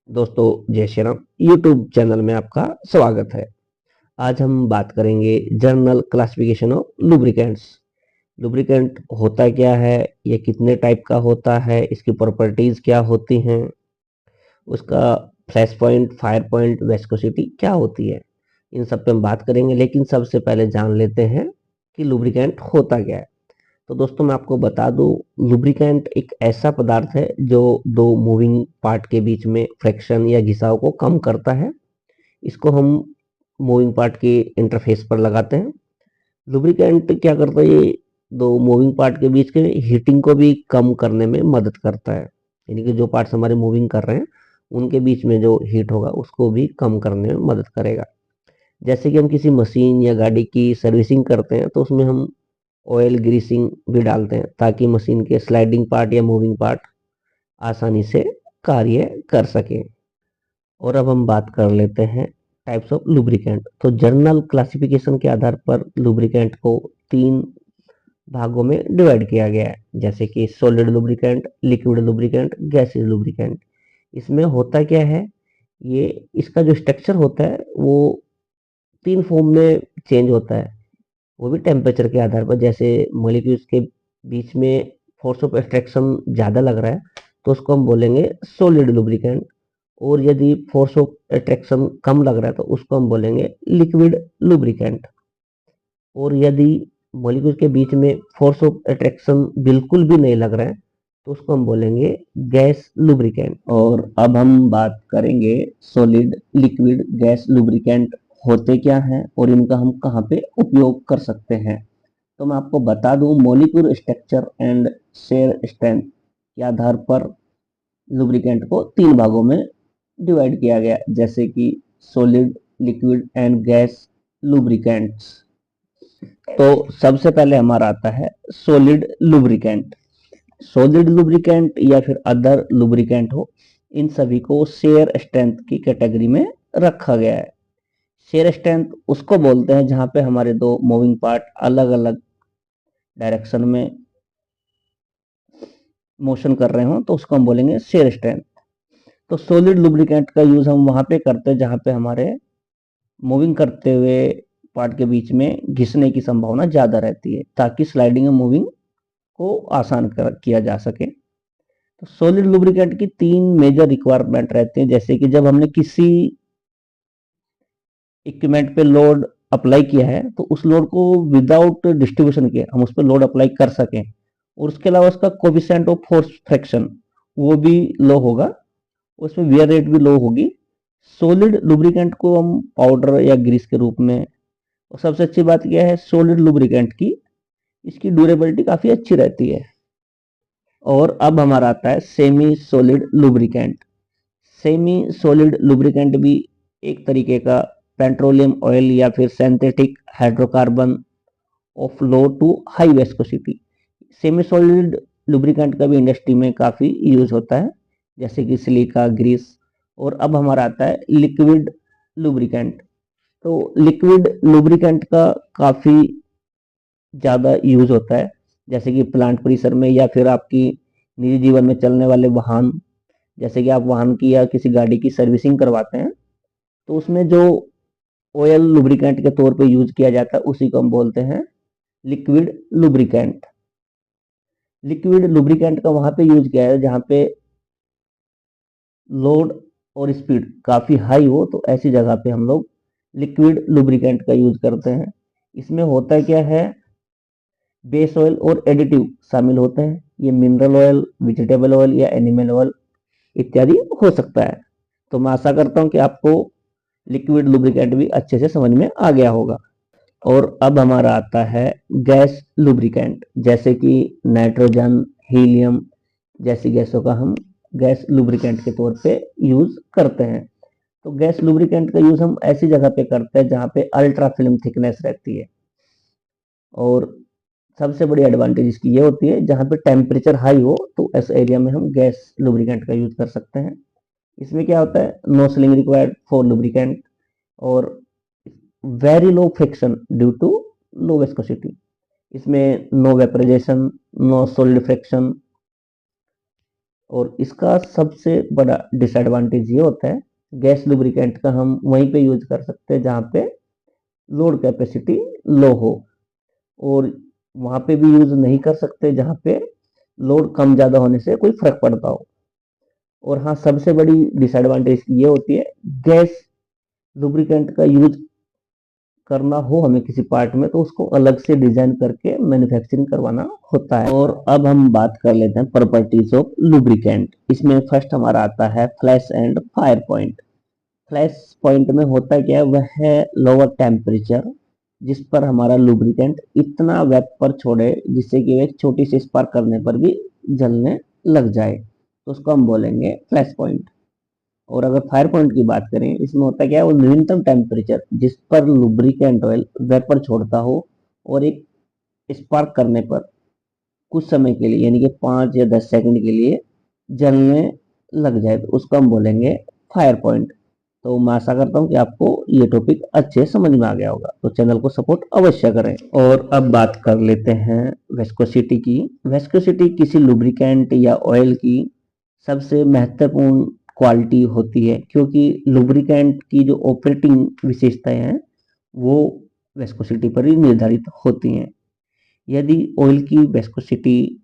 दोस्तों जय Shri Ram. YouTube channel में आपका स्वागत है। आज हम बात करेंगे journal classification of lubricants. Lubricant होता क्या है, ये कितने टाइप का होता है, इसकी प्रॉपर्टीज क्या होती हैं, उसका flash point, fire point, viscosity क्या होती है, इन सब पे हम बात करेंगे। लेकिन सबसे पहले जान लेते हैं कि लुब्रिकेंट होता क्या है। तो दोस्तों मैं आपको बता दूं, लुब्रिकेंट एक ऐसा पदार्थ है जो दो मूविंग पार्ट के बीच में फ्रिक्शन या घिसाव को कम करता है। इसको हम मूविंग पार्ट के इंटरफेस पर लगाते हैं। लुब्रिकेंट क्या करता है, ये दो मूविंग पार्ट के बीच के हीटिंग को भी कम करने में मदद करता है। यानी कि जो पार्ट्स हमारे मूविंग कर रहे हैं उनके बीच में जो हीट होगा उसको भी कम करने में मदद करेगा। जैसे कि हम किसी मशीन या गाड़ी की सर्विसिंग करते हैं तो उसमें हम ऑयल ग्रीसिंग भी डालते हैं ताकि मशीन के स्लाइडिंग पार्ट या मूविंग पार्ट आसानी से कार्य कर सके। और अब हम बात कर लेते हैं टाइप्स ऑफ लुब्रिकेंट। तो जर्नल क्लासिफिकेशन के आधार पर लुब्रिकेंट को तीन भागों में डिवाइड किया गया है, जैसे कि सॉलिड लुब्रिकेंट, लिक्विड लुब्रिकेंट, गैसीय लुब्रिकेंट। इसमें होता क्या है, ये इसका जो स्ट्रक्चर होता है वो तीन फॉर्म में चेंज होता है, वो भी टेम्परेचर के आधार पर। जैसे मॉलिक्यूल्स के बीच में फोर्स ऑफ एट्रैक्शन ज़्यादा लग रहा है तो उसको हम बोलेंगे सॉलिड लुब्रिकेंट, और यदि फोर्स ऑफ एट्रैक्शन कम लग रहा है तो उसको हम बोलेंगे लिक्विड लुब्रिकेंट। और यदि मॉलिक्यूल के बीच में फोर्स ऑफ अट्रैक्शन बिल्कुल भी नहीं लग रहा है तो उसको हम बोलेंगे गैस लुब्रिकेंट। और अब हम बात करेंगे सॉलिड, लिक्विड, गैस लुब्रिकेंट होते क्या हैं और इनका हम कहाँ पे उपयोग कर सकते हैं। तो मैं आपको बता दूं, molecule structure and shear strength के आधार पर लुब्रिकेंट को तीन भागों में डिवाइड किया गया, जैसे कि solid, liquid and gas lubricants. तो सबसे पहले हमारा आता है सॉलिड लुब्रिकेंट। सॉलिड लुब्रिकेंट या फिर अदर लुब्रिकेंट हो, इन सभी को शेयर स्ट्रेंथ की कैटेगरी में रखा गया है। शेयर स्ट्रेंथ उसको बोलते हैं जहां पे हमारे दो मूविंग पार्ट अलग अलग डायरेक्शन में मोशन कर रहे हो तो उसको हम बोलेंगे शेयर स्ट्रेंथ। तो सॉलिड लुब्रिकेंट का यूज हम वहां पे करते हैं जहां पे हमारे मूविंग करते हुए पार्ट के बीच में घिसने की संभावना ज्यादा रहती है, ताकि स्लाइडिंग और मूविंग को आसान किया जा सके। तो सॉलिड लुब्रिकेंट की तीन मेजर रिक्वायरमेंट रहते हैं, जैसे कि जब हमने किसी इक्विपमेंट पे लोड अप्लाई किया है तो उस लोड को विदाउट डिस्ट्रीब्यूशन के हम उस पर लोड अप्लाई कर सकें, और उसके अलावा उसका कोफिशिएंट ऑफ फोर्स फ्रैक्शन वो भी लो होगा, उसमें वियर रेट भी लो होगी। सॉलिड लुब्रिकेंट को हम पाउडर या ग्रीस के रूप में, और सबसे अच्छी बात क्या है सॉलिड लुब्रिकेंट की, इसकी ड्यूरेबिलिटी काफी अच्छी रहती है। और अब हमारा आता है semi solid lubricant. Semi solid lubricant भी एक तरीके का पेट्रोलियम ऑयल या फिर synthetic hydrocarbon of low to high viscosity. Semi solid lubricant का भी इंडस्ट्री में काफी यूज होता है, जैसे कि सिलिका, ग्रीस। और अब हमारा आता है लिक्विड लुब्रिकेंट। तो लिक्विड लुब्रिकेंट का काफी ज़्यादा यूज होता है, जैसे कि प्लांट परिसर में या फिर आपकी निजी जीवन में चलने वाले वाहन। जैसे कि आप वाहन की या किसी गाड़ी की सर्विसिंग करवाते हैं तो उसमें जो ऑयल लुब्रिकेंट के तौर पे यूज किया जाता है उसी को हम बोलते हैं लिक्विड लुब्रिकेंट। लिक्विड लुब्रिकेंट का वहां पे यूज किया है जहां पे लोड और स्पीड काफी हाई हो, तो ऐसी जगह पे हम लोग लिक्विड लुब्रिकेंट का यूज करते हैं। इसमें होता क्या है, बेस ऑयल और एडिटिव शामिल होते हैं। ये मिनरल ऑयल, वेजिटेबल ऑयल या एनिमल ऑयल इत्यादि हो सकता है। तो मैं आशा करता हूं कि आपको लिक्विड लुब्रिकेंट भी अच्छे से समझ में आ गया होगा। और अब हमारा आता है गैस लुब्रिकेंट, जैसे कि नाइट्रोजन, हीलियम जैसी गैसों का हम गैस लुब्रिकेंट के तौर पे यूज करते हैं। तो गैस लुब्रिकेंट का यूज हम ऐसी जगह पे करते हैं जहां पे अल्ट्रा फिल्म थिकनेस रहती है। और सबसे बड़ी एडवांटेज इसकी ये होती है, जहाँ पे टेम्परेचर हाई हो तो ऐसे एरिया में हम गैस लुब्रिकेंट का यूज कर सकते हैं। इसमें क्या होता है, no sealing required for lubricant, और very low friction due to low viscosity. इसमें no vaporization, no solid friction, और इसका सबसे बड़ा डिसएडवांटेज ये होता है, गैस लुब्रिकेंट का हम वहीं पे यूज कर सकते हैं जहाँ पे लोड कैपेसिटी लो हो, और वहां पे भी यूज नहीं कर सकते जहाँ पे लोड कम ज्यादा होने से कोई फर्क पड़ता हो। और हाँ, सबसे बड़ी डिसएडवांटेज ये होती है, गैस लुब्रिकेंट का यूज करना हो हमें किसी पार्ट में तो उसको अलग से डिजाइन करके मैन्युफैक्चरिंग करवाना होता है। और अब हम बात कर लेते हैं प्रॉपर्टीज ऑफ लुब्रिकेंट। इसमें फर्स्ट हमारा आता है flash and fire point. Flash point में होता क्या है, वह है लोअर टेम्परेचर जिस पर हमारा लुब्रिकेंट इतना वेपर छोड़े जिससे कि वह एक छोटी सी स्पार्क करने पर भी जलने लग जाए, तो उसको हम बोलेंगे फ्लैश पॉइंट। और अगर फायर पॉइंट की बात करें, इसमें होता क्या है, वो न्यूनतम टेम्परेचर जिस पर लुब्रिकेंट ऑयल वेपर छोड़ता हो और एक स्पार्क करने पर कुछ समय के लिए यानी कि 5 या 10 सेकंड के लिए जलने लग जाए, तो उसको हम बोलेंगे फायर पॉइंट। तो मैं आशा करता हूँ कि आपको ये टॉपिक अच्छे समझ में आ गया होगा, तो चैनल को सपोर्ट अवश्य करें। और अब बात कर लेते हैं वेस्कोसिटी की। वेस्कोसिटी किसी लुब्रिकेंट या ऑयल की सबसे महत्वपूर्ण क्वालिटी होती है, क्योंकि लुब्रिकेंट की जो ऑपरेटिंग विशेषताएं हैं वो वेस्कोसिटी पर ही निर्धारित होती हैं। यदि ऑयल की वेस्कोसिटी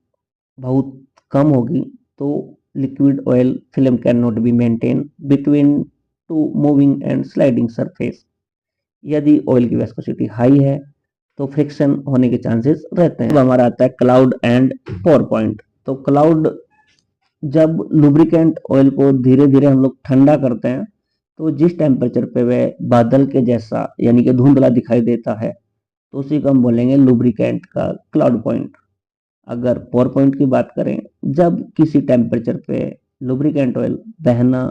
बहुत कम होगी तो liquid oil film can not be maintain between two moving and sliding surface. यदि ऑयल की वेस्कोसिटी हाई है तो फ्रिक्शन होने के चांसेस रहते हैं। अब हमारा आता है क्लाउड एंड पोर पॉइंट। तो क्लाउड, जब लुब्रिकेंट ऑयल को धीरे धीरे हम लोग ठंडा करते हैं तो जिस टेम्परेचर पे वह बादल के जैसा यानी कि धुंधला दिखाई देता है तो उसी को हम बोलेंगे लुब्रिकेंट का क्लाउड पॉइंट। अगर पोर पॉइंट की बात करें, जब किसी टेम्परेचर पे लुब्रिकेंट ऑयल बहना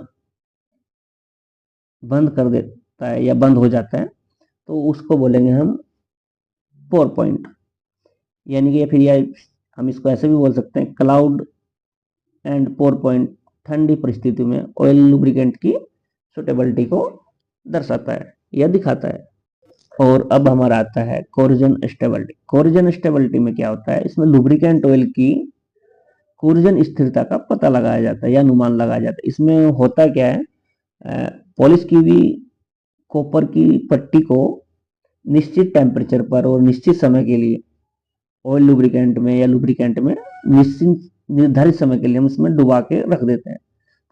बंद कर देता है या बंद हो जाता है तो उसको बोलेंगे हम पोर पॉइंट। यानी कि फिर हम इसको ऐसे भी बोल सकते हैं, क्लाउड एंड पोर पॉइंट ठंडी परिस्थिति में ऑयल लुब्रिकेंट की सुटेबिलिटी को दर्शाता है या दिखाता है। और अब हमारा आता है कोरिजन स्टेबिलिटी। कोरिजन स्टेबिलिटी में क्या होता है, इसमें लुब्रिकेंट ऑयल की कोरिजन स्थिरता का पता लगाया जाता है या अनुमान लगाया जाता है। इसमें होता क्या है, पॉलिश की हुई कॉपर की पट्टी को निश्चित टेम्परेचर पर और निश्चित समय के लिए ऑयल लुब्रिकेंट में या लुब्रिकेंट में निश्चित निर्धारित समय के लिए हम इसमें डुबा के रख देते हैं।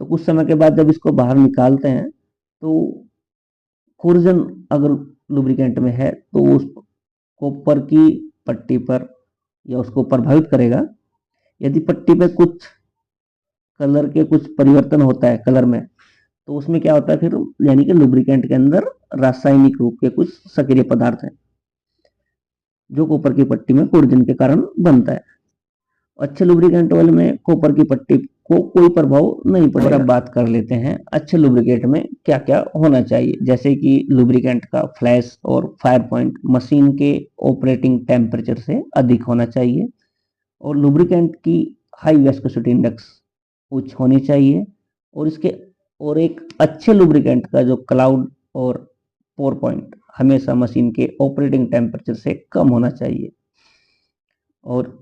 तो कुछ समय के बाद जब इसको बाहर निकालते हैं तो कोरिजन अगर लुब्रिकेंट में है तो उस कॉपर की पट्टी पर या उसको प्रभावित करेगा। यदि पट्टी पे कुछ कलर के कुछ परिवर्तन होता है कलर में, तो उसमें क्या होता है फिर, यानी कि लुब्रिकेंट के अंदर रासायनिक रूप के कुछ सक्रिय पदार्थ हैं जो कॉपर की पट्टी में कोरिजन के कारण बनता है। अच्छे लुब्रिकेंट ऑयल में कॉपर की पट्टी को कोई प्रभाव नहीं पड़ेगा। अब बात कर लेते हैं अच्छे लुब्रिकेंट में क्या क्या होना चाहिए, जैसे कि लुब्रिकेंट का फ्लैश और फायर पॉइंट मशीन के ऑपरेटिंग टेम्परेचर से अधिक होना चाहिए, और लुब्रिकेंट की हाई विस्कोसिटी इंडेक्स उच्च होनी चाहिए, और एक अच्छे लुब्रिकेंट का जो क्लाउड और पोर पॉइंट हमेशा मशीन के ऑपरेटिंग टेम्परेचर से कम होना चाहिए, और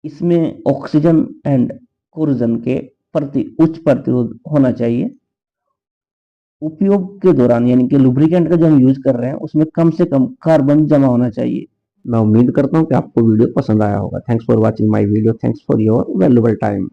इसमें ऑक्सीजन एंड कोरिजन के प्रति उच्च प्रतिरोध होना चाहिए। उपयोग के दौरान यानी कि लुब्रिकेंट का जो हम यूज कर रहे हैं उसमें कम से कम कार्बन जमा होना चाहिए। मैं उम्मीद करता हूं कि आपको वीडियो पसंद आया होगा। Thanks for watching my video, thanks for your valuable time.